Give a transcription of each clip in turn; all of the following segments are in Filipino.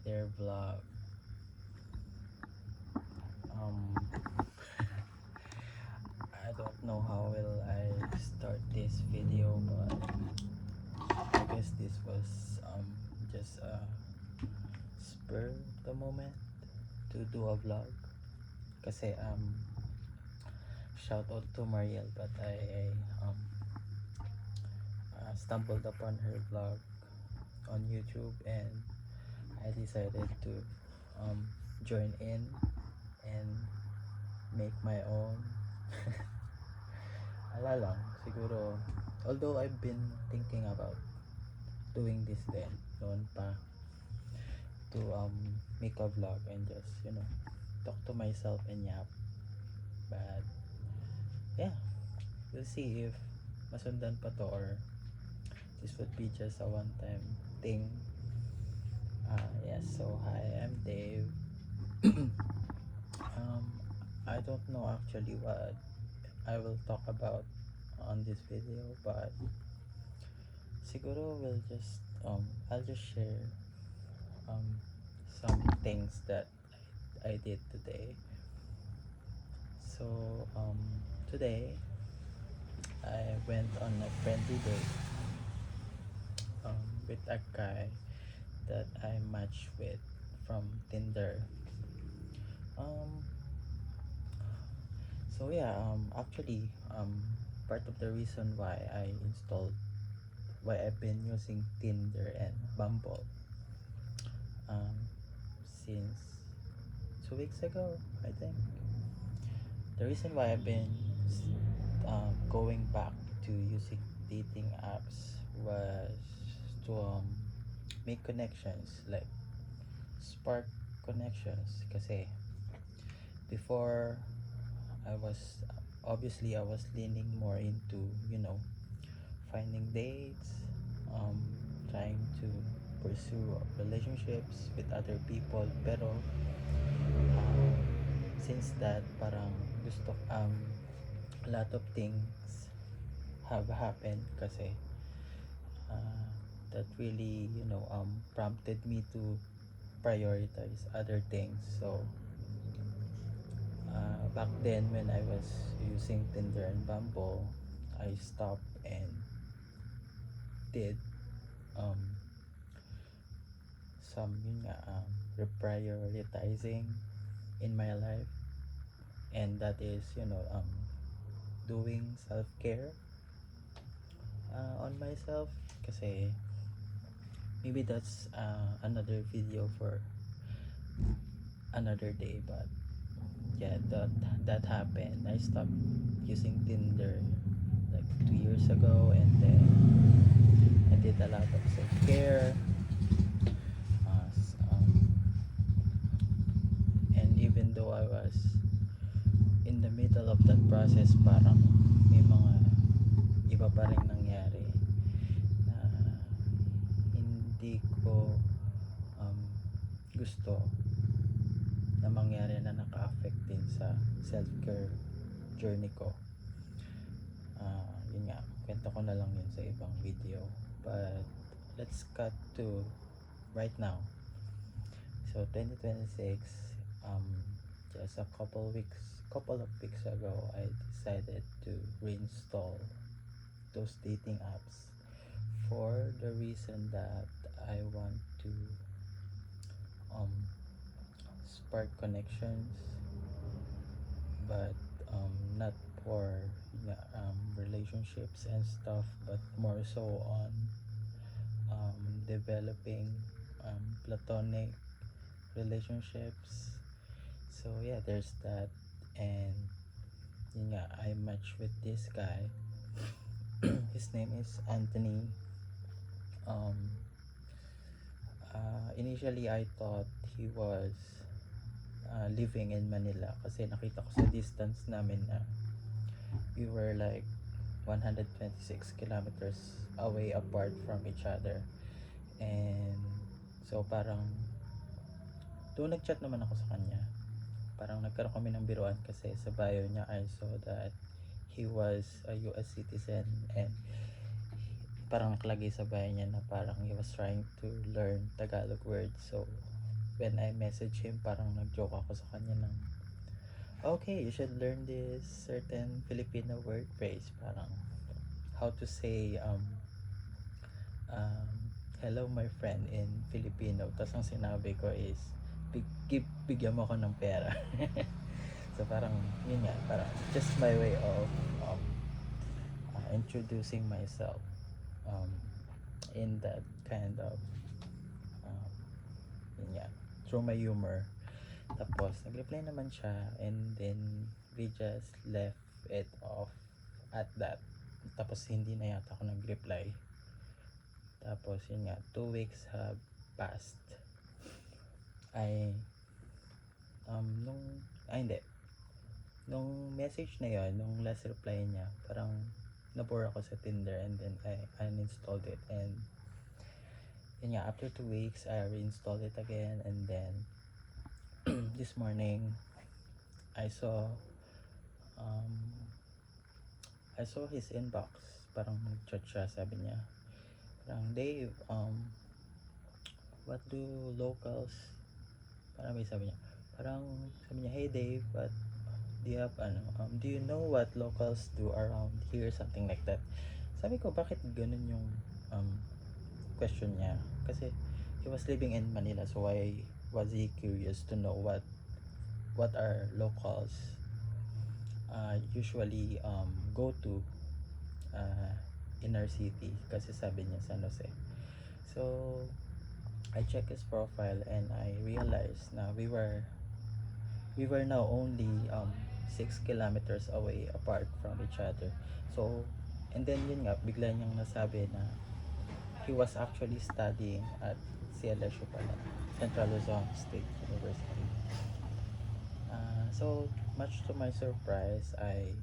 their vlog. um I don't know how will I start this video, but I guess this was just a spur of the moment to do a vlog. Kasi shout out to Mariel, but I stumbled upon her vlog on YouTube, and I decided to join in and make my own. Ala lang, siguro, although I've been thinking about doing this then, noon pa, to make a vlog and just, talk to myself and yap. But, yeah, we'll see if masundan pa to, or this would be just a one-time thing. Yes, so hi, I'm Dave. um, I don't know actually what I will talk about on this video, but siguro I'll just share some things that I did today. So today I went on a friendly date with a guy that I matched with from Tinder. Um, so yeah, actually, part of the reason why I've been using Tinder and Bumble um, since 2 weeks ago, I think. The reason why I've been going back to using dating apps was to make connections, like spark connections. Kasi before, I was I was leaning more into, finding dates, um, trying to pursue relationships with other people. Pero since that, parang a lot of things have happened kasi uh, that really, prompted me to prioritize other things. So back then when I was using Tinder and Bumble, I stopped and did um, some reprioritizing in my life, and that is, doing self-care on myself. Kasi maybe that's another video for another day, but yeah, that happened. I stopped using Tinder like 2 years ago, and then I did a lot of self-care, and even though I was in the middle of that process, parang may mga iba pa rin nangyari na hindi ko gusto na mangyari, na naka-affect din sa self-care journey ko. Yun nga, kwento ko na lang yun sa ibang video, but let's cut to right now. So 2026, just a couple of weeks ago, I decided to reinstall those dating apps for the reason that I want to spark connections, but not for relationships and stuff, but more so on developing platonic relationships. So yeah, there's that. And yun nga, I matched with this guy. His name is Anthony. Initially I thought he was living in Manila, kasi nakita ko sa distance namin na we were like 126 kilometers away apart from each other. And so parang doon nagchat naman ako sa kanya, parang nagkaroon kami ng biruan kasi sa bio niya I saw that he was a US citizen, and parang nakalagay sa bio niya na parang he was trying to learn Tagalog words. So when I message him, parang nag-joke ako sa kanya ng, okay, you should learn this certain Filipino word phrase, parang how to say um, hello my friend in Filipino. Tapos ang sinabi ko is, bigyan mo ako ng pera. So parang yun nga, parang just my way of introducing myself um, in that kind of um, yun nga, through my humor. Tapos nag-reply naman siya, and then we just left it off at that. Tapos hindi na yata ako nag-reply. Tapos yun nga, 2 weeks have passed. Nung hindi, nung message na yon, nung last reply niya, parang nabore ako sa Tinder, and then I uninstalled it. And yun nga, after 2 weeks I reinstalled it again, and then this morning I saw his inbox. Parang nag-chat siya, sabi niya parang, Dave, what do locals, parang may sabi niya, hey Dave, what do you have, do you know what locals do around here, something like that. Sabi ko, bakit ganun yung question niya, kasi he was living in Manila, so why was he curious to know what are locals usually go to in our city, kasi sabi niya San Jose. So I checked his profile, and I realized na we were now only 6 kilometers away apart from each other. So, and then yun nga, bigla niyang nasabi na he was actually studying at CLSU pala, Central Luzon State University. So much to my surprise, I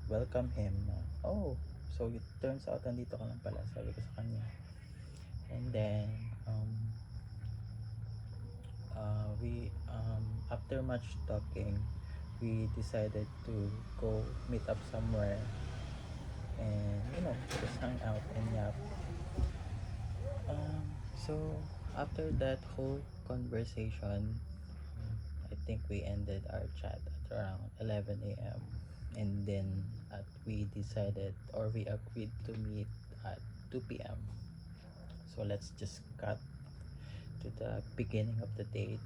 welcome him na, oh, so it turns out nandito ka lang pala, sabi ko sa kanya. And then we after much talking, we decided to go meet up somewhere, and just hang out and yap. So after that whole conversation, I think we ended our chat at around 11 a.m. and then we decided, or we agreed to meet at 2 p.m. So let's just cut to the beginning of the date.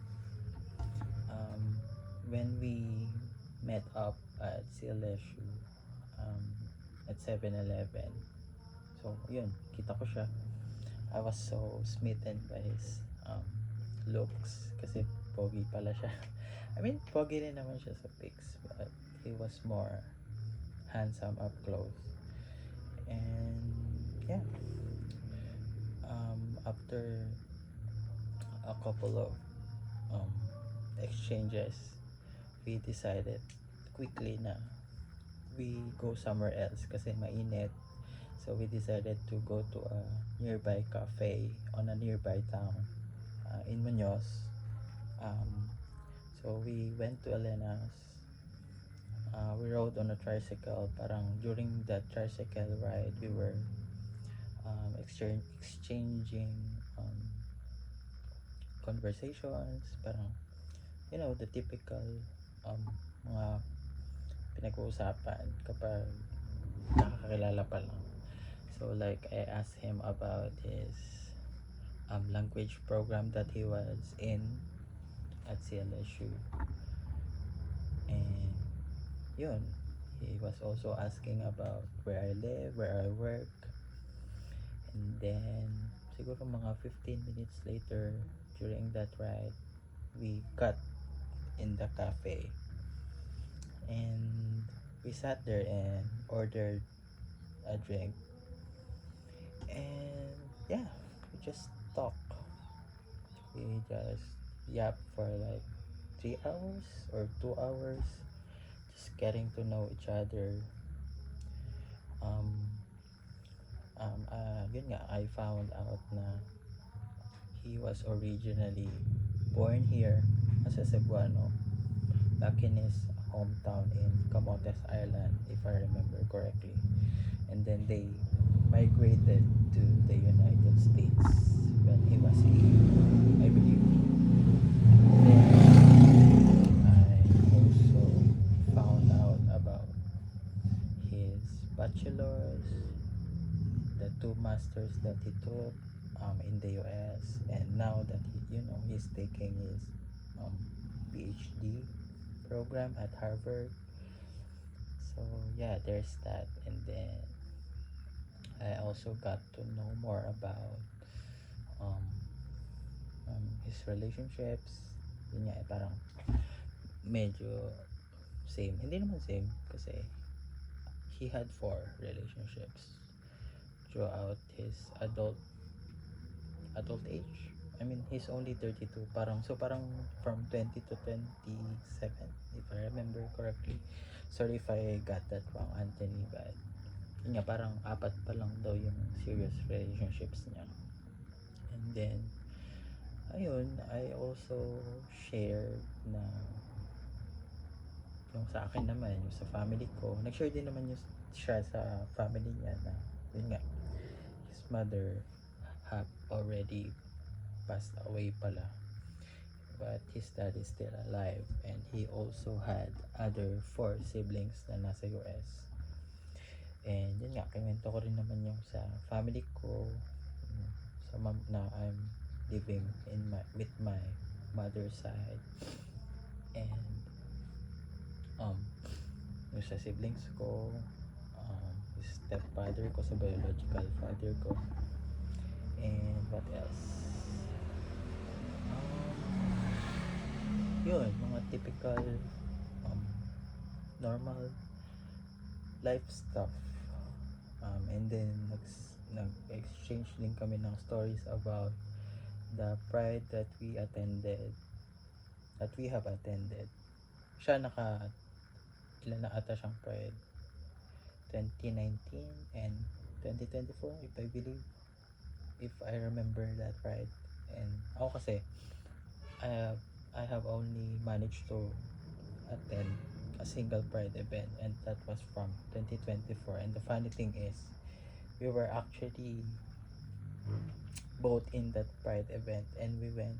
When we met up at CLSU at 7-Eleven, so yun, kita ko siya. I was so smitten by his looks, kasi pogi pala siya. I mean, pogi rin naman siya sa pics, but he was more handsome up close. And yeah, after a couple of exchanges, we decided quickly na we go somewhere else kasi mainit. So we decided to go to a nearby cafe on a nearby town in Muñoz. So we went to Elena's. We rode on a tricycle. Parang during that tricycle ride, we were exchanging conversations, parang the typical mga pinag-uusapan kapag nakakakilala pa lang. So like, I asked him about his language program that he was in at CLSU, and yun, he was also asking about where I live, where I work. And then siguro mga 15 minutes later, during that ride, we got in the cafe, and we sat there and ordered a drink, and yeah, we just talked. We just yap for like 3 hours or 2 hours, just getting to know each other. Yun nga, I found out na he was originally born here as a Cebuano, back in his hometown in Camotes Island, if I remember correctly. And then they migrated to the United States when he was 8, I believe. Then I also found out about his bachelor's, the two masters that he took in the US, and now that he's taking his um, PhD program at Harvard. So yeah, there's that. And then I also got to know more about um, his relationships. Yun nga, parang medyo same. Hindi naman same kasi he had 4 relationships throughout his adult age. I mean, he's only 32. Parang from 20 to 27, if I remember correctly. Sorry if I got that wrong, Anthony, but yun nga, parang 4 pa lang daw yung serious relationships niya. And then, ayun, I also shared na yung sa akin naman, yung sa family ko. Nag-share din naman siya sa family niya na, yun nga, his mother have already passed away pala, but his dad is still alive, and he also had other 4 siblings na nasa US. And yun nga, kinwento ko rin naman yung sa family ko, sa mom na I'm living with my mother's side, and yung sa siblings ko, yung stepfather ko, sa biological father ko, and what else, yun, mga typical normal life stuff. And then nag-exchange din kami ng stories about the pride that we have attended. Siya ilan na ata siyang pride, 2019 and 2024, if I remember that right. And ako kasi I have only managed to attend a single pride event, and that was from 2024. And the funny thing is, we were actually both in that pride event, and we went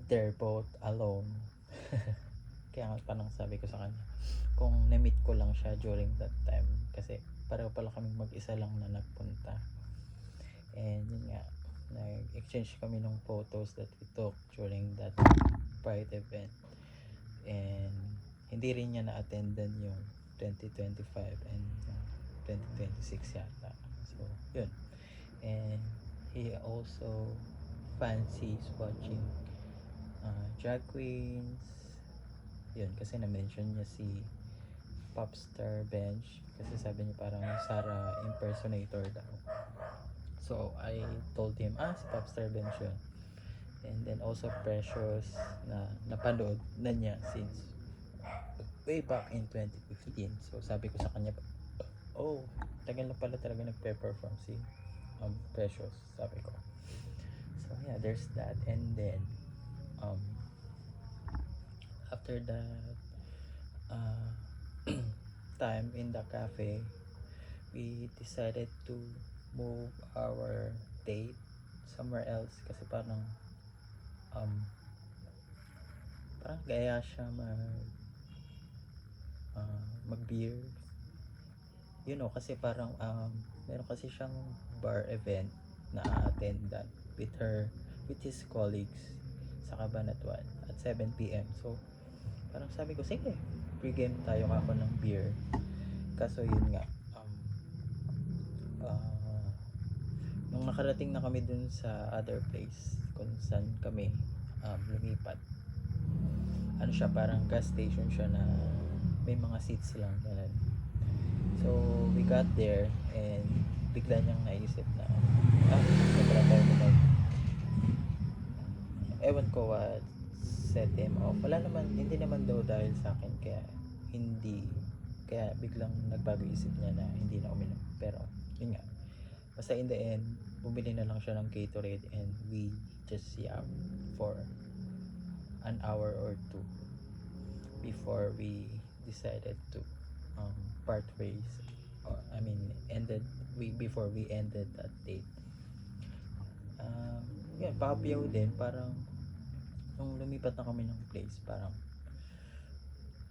there both alone. Kaya nga parang sabi ko sa kanya, kung na-meet ko lang siya during that time, kasi pareho pala kaming mag-isa lang na nagpunta. And yun nga, nag-exchange kami ng photos that we took during that pride event. And hindi rin niya na-attendan yung 2025 and 2026 yata. So yun. And he also fancies watching drag queens. Yun, kasi na-mention niya si Popstar Bench, kasi sabi niya parang Sarah impersonator daw. So I told him, si Popstar Bench yun. And then also Precious, na napanood na niya since way back in 2015. So sabi ko sa kanya, tagal na pala talaga nagpe-perform si Precious, sabi ko. So yeah, there's that. And then after that time in the cafe, we decided to move our date somewhere else, kasi parang gaya siya mag beer, kasi parang meron kasi siyang bar event na attendan with his colleagues sa Cabanatuan at 7 p.m. So parang sabi ko, sige, pre-game tayo ako ng beer. Kaso yun nga, nung nakarating na kami dun sa other place kung saan kami lumipat, ano siya, parang gas station siya na may mga seats lang ganun. So we got there, and bigla niyang naisip na wala tayo naman, ewan ko what set him off. Hindi naman daw dahil sa akin, kaya biglang nagbago isip niya na hindi na uminom. Pero yun nga, basta in the end, bumili na lang siya ng Gatorade, and we just yapped for an hour or two before we decided to part ways, before we ended that date. Papayaw din, parang nung lumipat na kami ng place, parang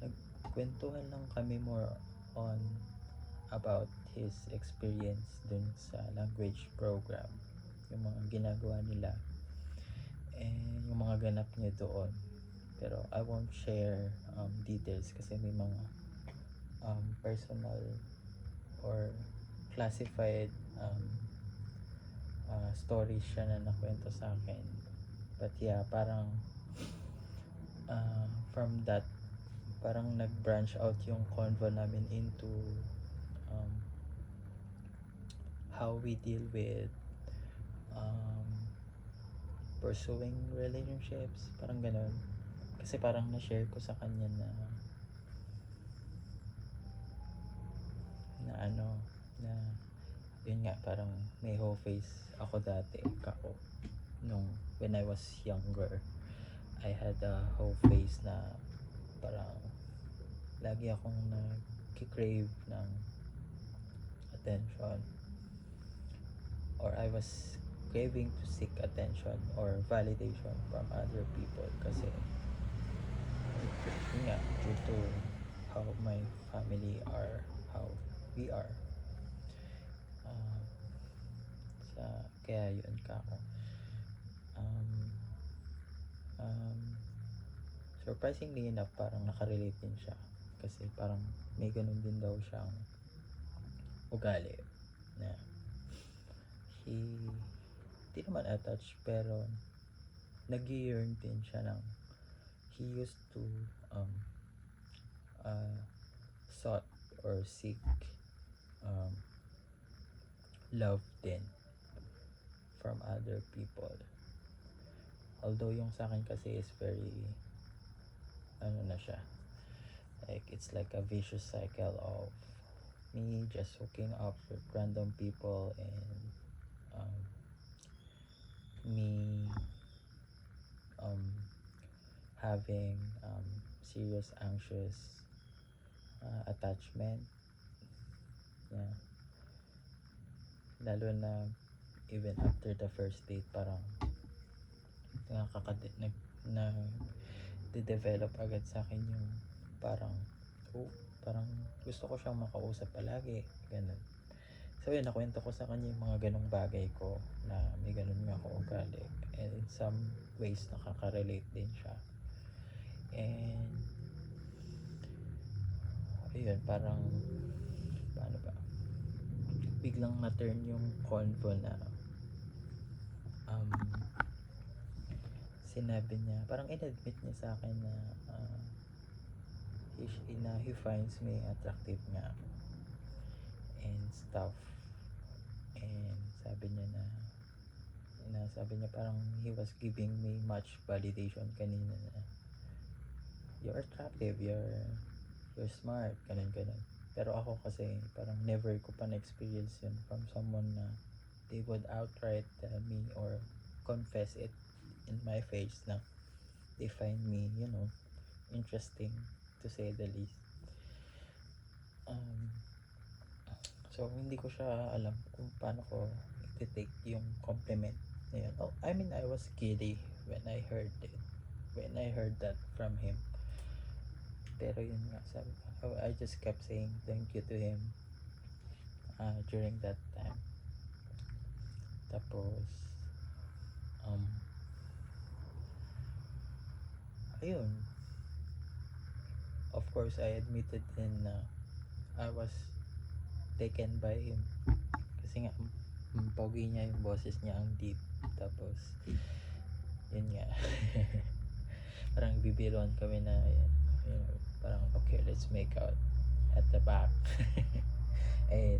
nagkwentuhan lang kami more on about his experience dun sa language program, yung mga ginagawa nila and yung mga ganap niya doon. Pero I won't share details kasi may mga personal or classified stories siya na nakwento sa akin. But yeah, parang from that, parang nag-branch out yung convo namin into how we deal with pursuing relationships, parang ganun. Kasi parang na-share ko sa kanya na ano, na yun nga, parang may whole face ako dati, kako, nung when I was younger. I had a whole face na parang lagi akong nag-crave ng attention, or I was craving to seek attention or validation from other people kasi yun nga, due to how my family are, how we are, kaya yun kako. Surprisingly enough, parang nakarelate din siya kasi parang may ganun din daw siyang ugali na di naman attached pero nag-yearn din siya ng he used to sought or seek love din from other people. Although yung sa akin kasi is very ano na siya, like it's like a vicious cycle of me just hooking up with random people and me having serious anxious attachment, yeah. Lalo na even after the first date, parang de-develop agad sa akin yung parang parang gusto ko siyang makausap palagi, ganun. So yun, nakwento ko sa kanya yung mga ganung bagay ko na may ganun nga ako ugali, and in some ways nakaka-relate din siya. And ayun, parang paano ba, biglang na-turn yung convo na sinabi niya, parang in-admit niya sa akin na he finds me attractive nga and stuff. And sabi niya parang he was giving me much validation kanina na you're attractive, you're smart, ganun. Pero ako kasi parang never ko pa na-experience yun from someone na they would outright tell me or confess it in my face na they find me, interesting, to say the least. So hindi ko siya alam kung paano ko i-take yung compliment na yun. I mean, I was giddy when I heard that from him. Pero yun nga, sabi ko, I just kept saying thank you to him during that time. Tapos ayun, of course I admitted din na I was taken by him kasi nga pogi niya, yung boses niya ang deep. Tapos yun nga parang bibiruan kami na parang okay, let's make out at the back.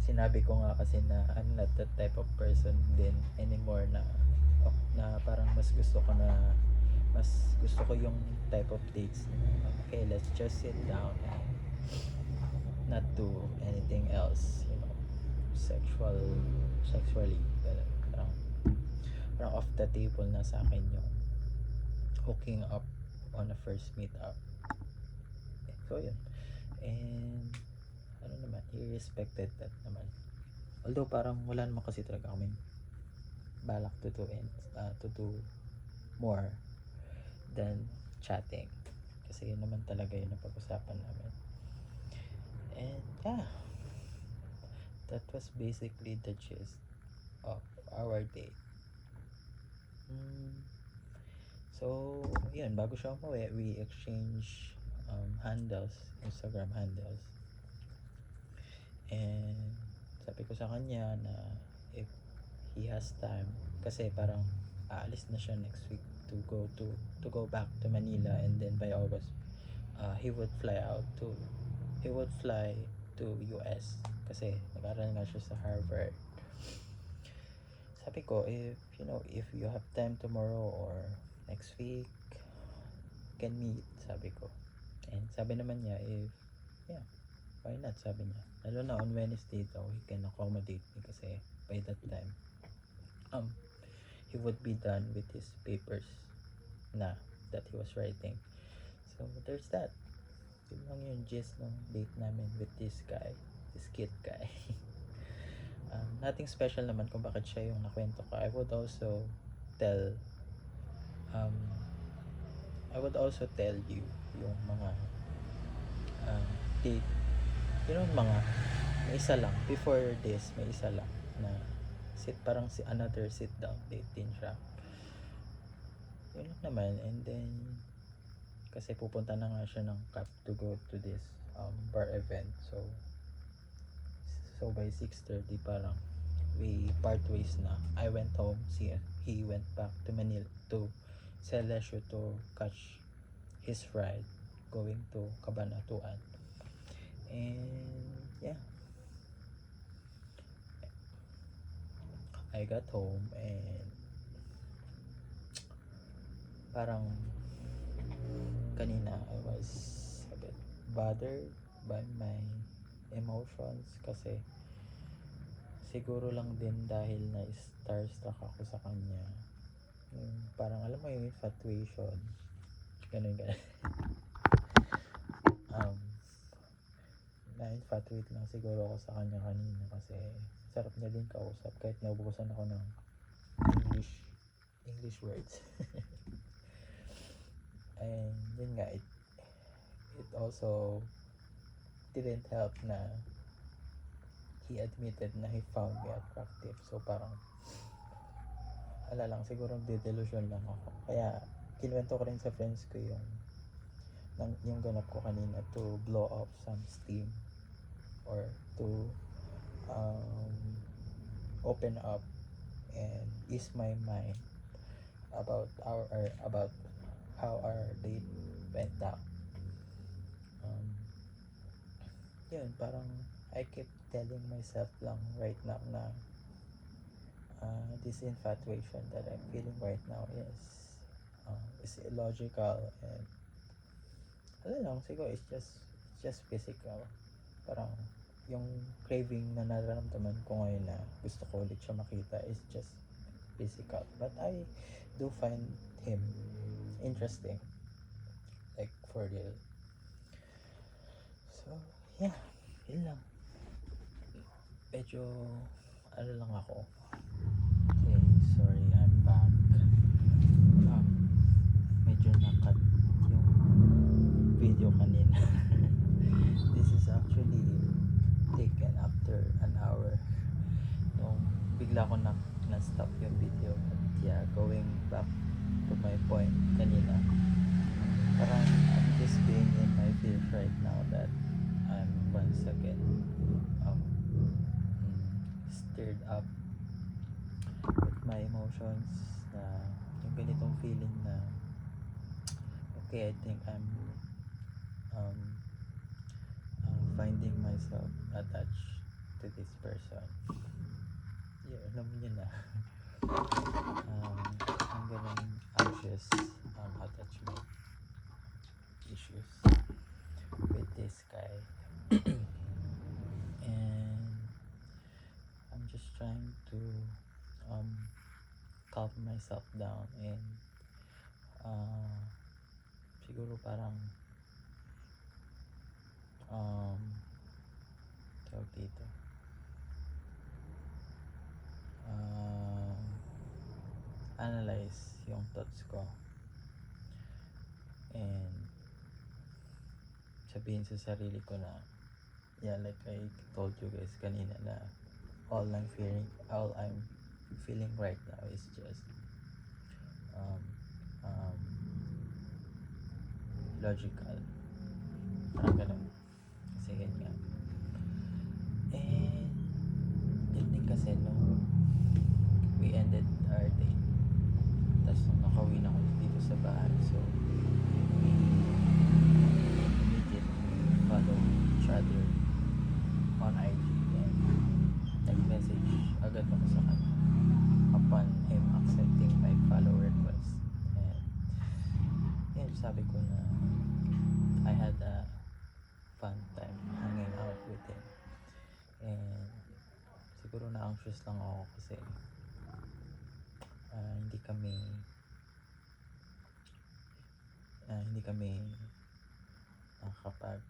Sinabi ko nga kasi na I'm not that type of person din anymore na parang mas gusto ko yung type of dates na okay, let's just sit down and not do anything else, sexually. Parang off the table na sa akin yung hooking up on a first meet up. So yun, and ano naman, he respected that naman. Although parang wala naman kasi talaga kaming balak to do more than chatting, kasi yun naman talaga yung napag-usapan namin. And yeah, that was basically the gist of our date. So yun, bago siya umuwi, we exchange handles, Instagram handles. And sabi ko sa kanya na if he has time, kasi parang aalis na siya next week to go back to Manila, and then by August he would fly to US kasi nag-aral nga siya sa Harvard. Sabi ko, if you have time tomorrow or next week, can meet, sabi ko. And sabi naman niya, yeah, why not, sabi niya. Lalo na on Wednesday daw, he can accommodate me kasi by that time he would be done with his papers na that he was writing. So there's that. Yun lang yung gist ng date namin with this cute guy. Nothing special naman kung bakit siya yung nakwento ko. I would also tell you yung mga date, mga may isa lang before this, may isa lang na parang another sit down date din siya. Yun lang naman. And then kasi pupunta na nga siya ng CAP to go to this bar event, so by 6:30 parang we part ways na. I went home, he went back to Manila, to Celesio, to catch his ride going to Cabanatuan. And yeah, I got home and parang kanina I was a bit bothered by my emotions, kasi siguro lang din dahil na starstruck ako sa kanya. Parang alam mo yung infatuation, ganun na-infatuate lang siguro ako sa kanya kanina kasi sarap niya din kausap kahit naubusan ako ng English words. And yun nga, it also didn't help na he admitted na he found me attractive. So parang siguro delusion lang ako. Kaya kinuwento ko rin sa friends ko yung ganap ko kanina to blow off some steam or to open up and ease my mind about how our date went down. Yun, parang I keep telling myself lang right now na this infatuation that I'm feeling right now is illogical, and siguro it's just physical. Parang yung craving na nararamdaman ko ngayon na gusto ko ulit siya makita is just physical, but I do find him interesting, like for real. So yeah, yun lang. Medyo lang ako. Okay, sorry, I'm back. Medyo nakat yung video kanina. This is actually taken after an hour nung bigla ko na-stop yung video. But yeah, going back to my point kanina, parang I'm just being in my feels right now that I'm once again stirred up with my emotions, na yung ganitong feeling na okay, I think I'm finding myself attached to this person. Yeah, alam mo yun na. I'm getting anxious attachment issues with this guy. And I'm just trying to calm myself down and siguro parang tawag dito, analyze yung thoughts ko and sabihin sa sarili ko na, yeah, like I told you guys kanina, na all I'm feeling right now is just um, um, logical, parang ganun. Kasi yun nga, and yun din kasi nung we ended our day, tapos nung nakauwi na kami dito sa bahay, so we immediately follow each other on IG, and nag-message agad ako sa kanya upon him accepting my follow request. And yun, sabi ko na I had a fun time hanging out with him, and siguro na anxious lang ako kasi hindi kami nakakapag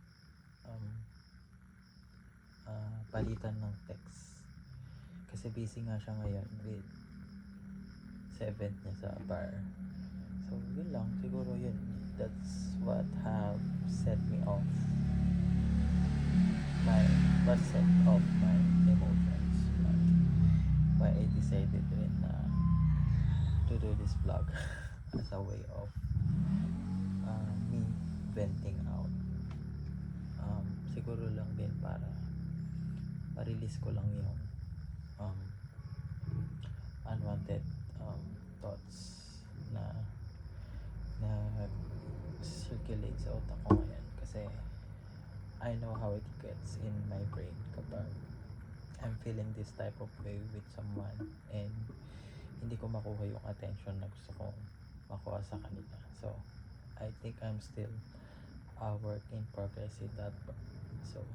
palitan ng text kasi busy nga siya ngayon with 7th niya sa bar. So yun lang, siguro yun, that's what have set me off what set off my emotions, why I decided rin na to do this vlog as a way of me venting out. Siguro lang din para ma-release ko lang yung unwanted thoughts na circulate sa utak ko ngayon, kasi I know how it gets in my brain kapag I'm feeling this type of way with someone and hindi ko makuha yung attention na gusto kong makuha sa kanila. So I think I'm still a work in progress in that part. So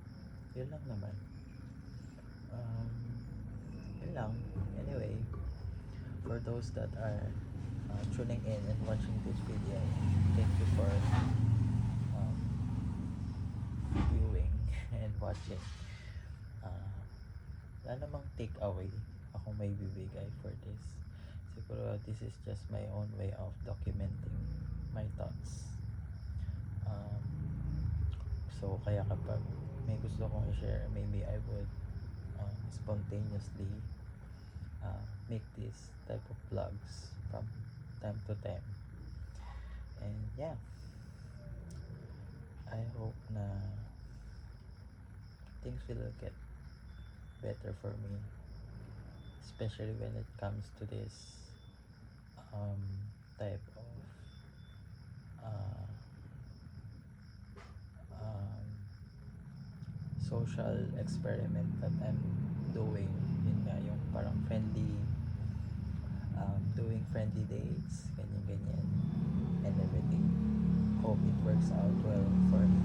yun lang naman. Yun lang. Anyway, for those that are tuning in and watching this video, thank you for viewing and watching. Wala namang take away ako may bibigay for this. Siguro this is just my own way of documenting my thoughts. So kaya kapag may gusto kong i-share, maybe I would spontaneously make this type of vlogs from time to time. And yeah, I hope na things will get better for me, especially when it comes to this type of social experiment that I'm doing. Yun nga, yung parang doing friendly dates, ganyan and everything. Hope it works out well for me.